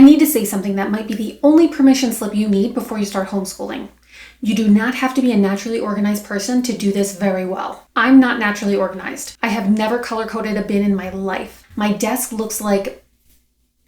need to say something that might be the only permission slip you need before you start homeschooling. You do not have to be a naturally organized person to do this very well. I'm not naturally organized. I have never color-coded a bin in my life. My desk looks like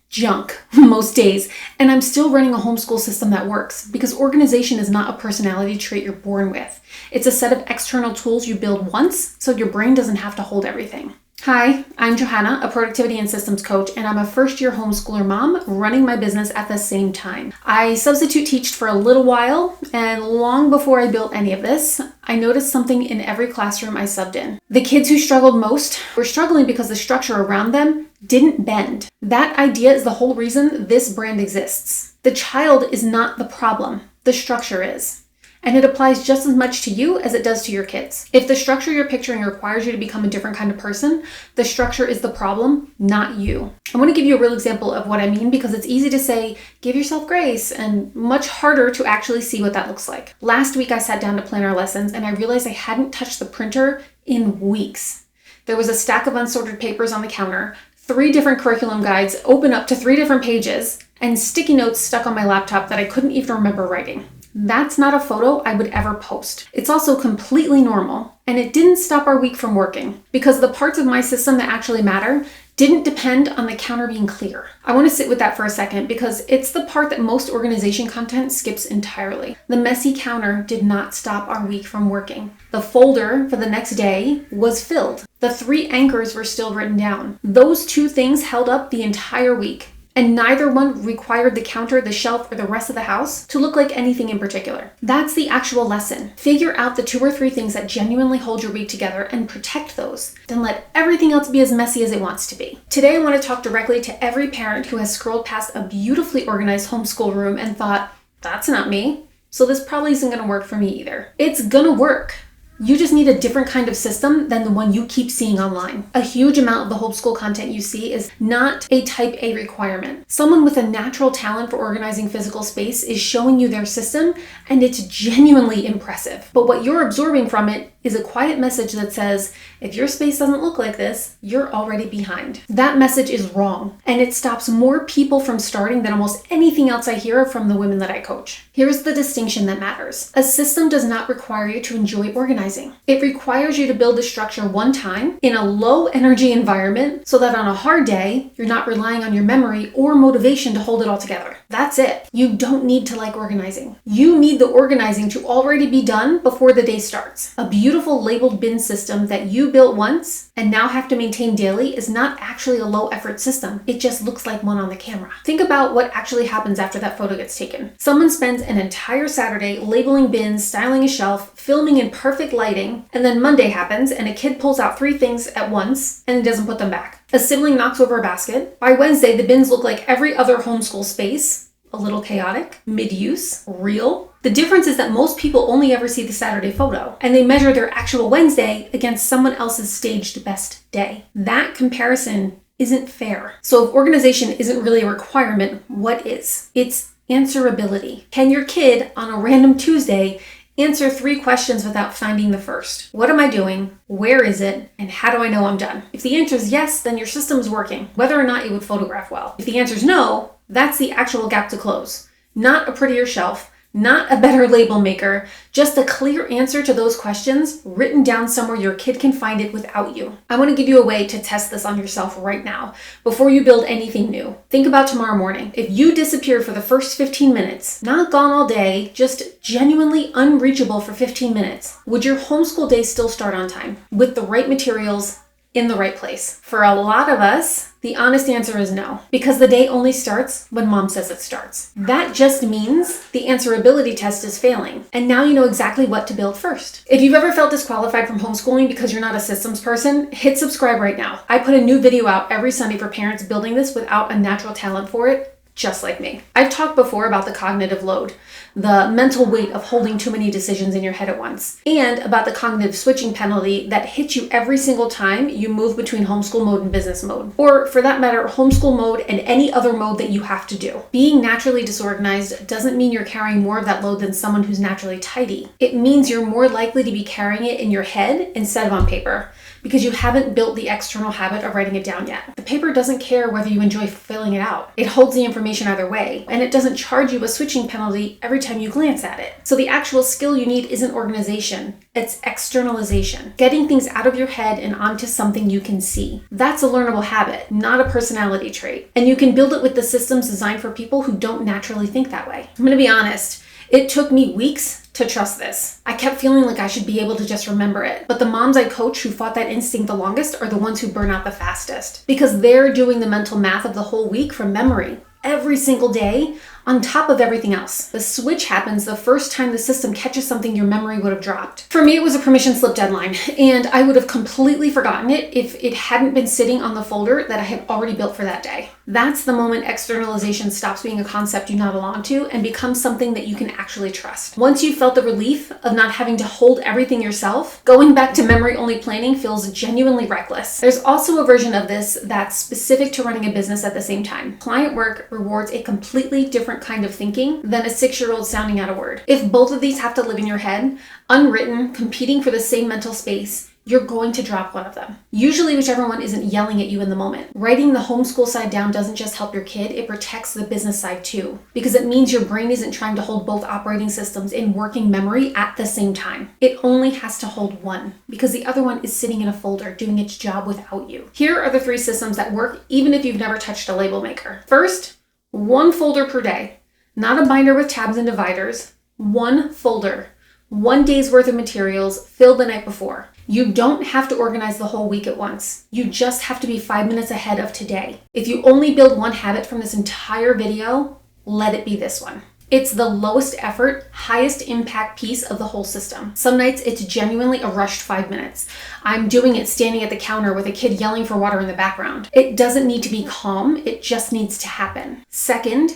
junk most days, and I'm still running a homeschool system that works because organization is not a personality trait you're born with. It's a set of external tools you build once so your brain doesn't have to hold everything. Hi, I'm Johanna, a productivity and systems coach, and I'm a first-year homeschooler mom running my business at the same time. I substitute teached for a little while, and long before I built any of this, I noticed something in every classroom I subbed in. The kids who struggled most were struggling because the structure around them didn't bend. That idea is the whole reason this brand exists. The child is not the problem, the structure is. And it applies just as much to you as it does to your kids. If the structure you're picturing requires you to become a different kind of person, the structure is the problem, not you. I want to give you a real example of what I mean because it's easy to say, give yourself grace, and much harder to actually see what that looks like. Last week I sat down to plan our lessons and I realized I hadn't touched the printer in weeks. There was a stack of unsorted papers on the counter, 3 different curriculum guides open up to 3 different pages, and sticky notes stuck on my laptop that I couldn't even remember writing. That's not a photo I would ever post. It's also completely normal, and it didn't stop our week from working because the parts of my system that actually matter didn't depend on the counter being clear. I want to sit with that for a second because it's the part that most organization content skips entirely. The messy counter did not stop our week from working. The folder for the next day was filled. The 3 anchors were still written down. Those 2 things held up the entire week. And neither one required the counter, the shelf, or the rest of the house to look like anything in particular. That's the actual lesson. Figure out the 2 or 3 things that genuinely hold your week together and protect those. Then let everything else be as messy as it wants to be. Today, I want to talk directly to every parent who has scrolled past a beautifully organized homeschool room and thought, that's not me, so this probably isn't going to work for me either. It's going to work. You just need a different kind of system than the one you keep seeing online. A huge amount of the homeschool content you see is not a type A requirement. Someone with a natural talent for organizing physical space is showing you their system, and it's genuinely impressive. But what you're absorbing from it is a quiet message that says, if your space doesn't look like this, you're already behind. That message is wrong, and it stops more people from starting than almost anything else I hear from the women that I coach. Here's the distinction that matters. A system does not require you to enjoy organizing. It requires you to build the structure one time in a low energy environment so that on a hard day, you're not relying on your memory or motivation to hold it all together. That's it. You don't need to like organizing. You need the organizing to already be done before the day starts. A beautiful labeled bin system that you built once and now have to maintain daily is not actually a low effort system. It just looks like one on the camera. Think about what actually happens after that photo gets taken. Someone spends an entire Saturday labeling bins, styling a shelf, filming in perfect lighting, and then Monday happens and a kid pulls out 3 things at once and doesn't put them back. A sibling knocks over a basket. By Wednesday, the bins look like every other homeschool space, a little chaotic, mid-use, real. The difference is that most people only ever see the Saturday photo, and they measure their actual Wednesday against someone else's staged best day. That comparison isn't fair. So if organization isn't really a requirement, what is? It's answerability. Can your kid on a random Tuesday answer 3 questions without finding the first? What am I doing? Where is it? And how do I know I'm done? If the answer is yes, then your system's working, whether or not it would photograph well. If the answer is no, that's the actual gap to close. Not a prettier shelf, not a better label maker, just a clear answer to those questions written down somewhere your kid can find it without you. I want to give you a way to test this on yourself right now before you build anything new. Think about tomorrow morning. If you disappeared for the first 15 minutes, not gone all day, just genuinely unreachable for 15 minutes, would your homeschool day still start on time with the right materials in the right place? For a lot of us, the honest answer is no, because the day only starts when mom says it starts. That just means the answerability test is failing, and now you know exactly what to build first. If you've ever felt disqualified from homeschooling because you're not a systems person, hit subscribe right now. I put a new video out every Sunday for parents building this without a natural talent for it, just like me. I've talked before about the cognitive load, the mental weight of holding too many decisions in your head at once, and about the cognitive switching penalty that hits you every single time you move between homeschool mode and business mode, or for that matter, homeschool mode and any other mode that you have to do. Being naturally disorganized doesn't mean you're carrying more of that load than someone who's naturally tidy. It means you're more likely to be carrying it in your head instead of on paper, because you haven't built the external habit of writing it down yet. The paper doesn't care whether you enjoy filling it out. It holds the information either way, and it doesn't charge you a switching penalty every time you glance at it. So the actual skill you need isn't organization, it's externalization. Getting things out of your head and onto something you can see. That's a learnable habit, not a personality trait. And you can build it with the systems designed for people who don't naturally think that way. I'm gonna be honest, it took me weeks to trust this. I kept feeling like I should be able to just remember it. But the moms I coach who fought that instinct the longest are the ones who burn out the fastest, because they're doing the mental math of the whole week from memory every single day on top of everything else. The switch happens the first time the system catches something your memory would have dropped. For me, it was a permission slip deadline, and I would have completely forgotten it if it hadn't been sitting on the folder that I had already built for that day. That's the moment externalization stops being a concept you nod along to and becomes something that you can actually trust. Once you've felt the relief of not having to hold everything yourself, going back to memory-only planning feels genuinely reckless. There's also a version of this that's specific to running a business at the same time. Client work rewards a completely different kind of thinking than a 6-year-old sounding out a word. If both of these have to live in your head, unwritten, competing for the same mental space, you're going to drop one of them. Usually whichever one isn't yelling at you in the moment. Writing the homeschool side down doesn't just help your kid, it protects the business side too. Because it means your brain isn't trying to hold both operating systems in working memory at the same time. It only has to hold one, because the other one is sitting in a folder doing its job without you. Here are the 3 systems that work even if you've never touched a label maker. First, 1 folder per day. Not a binder with tabs and dividers. 1 folder. 1 day's worth of materials filled the night before. You don't have to organize the whole week at once. You just have to be 5 minutes ahead of today. If you only build one habit from this entire video, let it be this one. It's the lowest effort, highest impact piece of the whole system. Some nights it's genuinely a rushed 5 minutes. I'm doing it standing at the counter with a kid yelling for water in the background. It doesn't need to be calm, it just needs to happen. Second,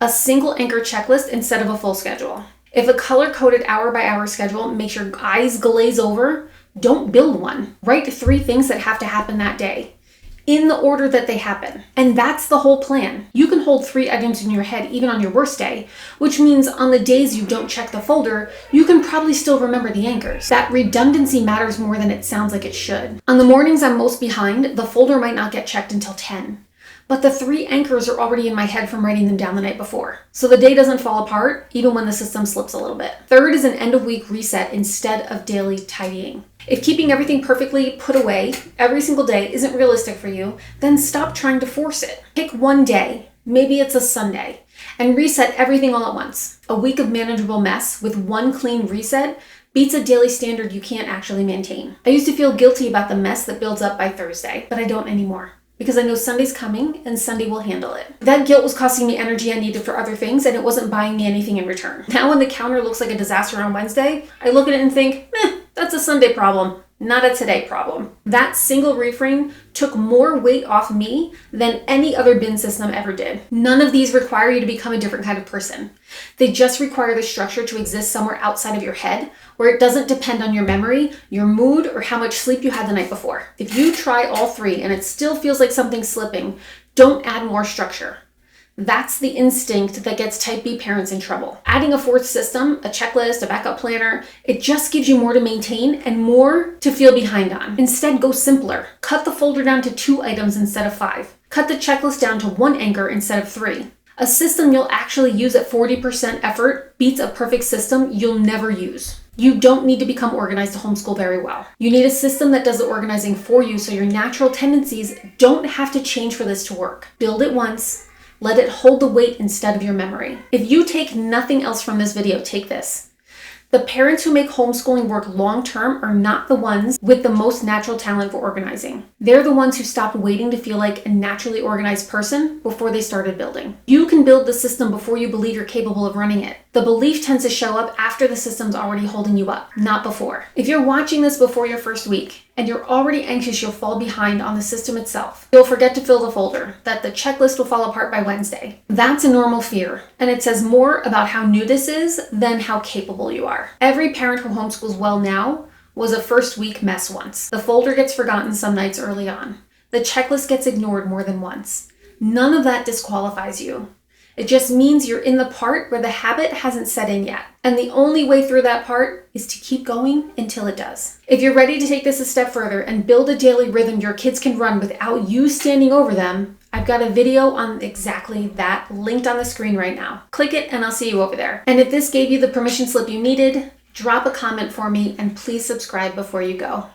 a single anchor checklist instead of a full schedule. If a color-coded hour-by-hour schedule makes your eyes glaze over, don't build one. Write 3 things that have to happen that day, in the order that they happen. And that's the whole plan. You can hold 3 items in your head even on your worst day, which means on the days you don't check the folder, you can probably still remember the anchors. That redundancy matters more than it sounds like it should. On the mornings I'm most behind, the folder might not get checked until 10. But the 3 anchors are already in my head from writing them down the night before. So the day doesn't fall apart, even when the system slips a little bit. Third is an end of week reset instead of daily tidying. If keeping everything perfectly put away every single day isn't realistic for you, then stop trying to force it. Pick one day, maybe it's a Sunday, and reset everything all at once. A week of manageable mess with 1 clean reset beats a daily standard you can't actually maintain. I used to feel guilty about the mess that builds up by Thursday, but I don't anymore. Because I know Sunday's coming and Sunday will handle it. That guilt was costing me energy I needed for other things, and it wasn't buying me anything in return. Now when the counter looks like a disaster on Wednesday, I look at it and think, that's a Sunday problem, not a today problem. That single reframe took more weight off me than any other bin system ever did. None of these require you to become a different kind of person. They just require the structure to exist somewhere outside of your head, where it doesn't depend on your memory, your mood, or how much sleep you had the night before. If you try all 3 and it still feels like something's slipping, don't add more structure. That's the instinct that gets type B parents in trouble. Adding a 4th system, a checklist, a backup planner, it just gives you more to maintain and more to feel behind on. Instead, go simpler. Cut the folder down to 2 items instead of 5. Cut the checklist down to 1 anchor instead of 3. A system you'll actually use at 40% effort beats a perfect system you'll never use. You don't need to become organized to homeschool very well. You need a system that does the organizing for you so your natural tendencies don't have to change for this to work. Build it once. Let it hold the weight instead of your memory. If you take nothing else from this video, take this. The parents who make homeschooling work long-term are not the ones with the most natural talent for organizing. They're the ones who stopped waiting to feel like a naturally organized person before they started building. You can build the system before you believe you're capable of running it. The belief tends to show up after the system's already holding you up, not before. If you're watching this before your first week, and you're already anxious you'll fall behind on the system itself, you'll forget to fill the folder, that the checklist will fall apart by Wednesday. That's a normal fear, and it says more about how new this is than how capable you are. Every parent who homeschools well now was a first week mess once. The folder gets forgotten some nights early on. The checklist gets ignored more than once. None of that disqualifies you. It just means you're in the part where the habit hasn't set in yet. And the only way through that part is to keep going until it does. If you're ready to take this a step further and build a daily rhythm your kids can run without you standing over them, I've got a video on exactly that linked on the screen right now. Click it and I'll see you over there. And if this gave you the permission slip you needed, drop a comment for me and please subscribe before you go.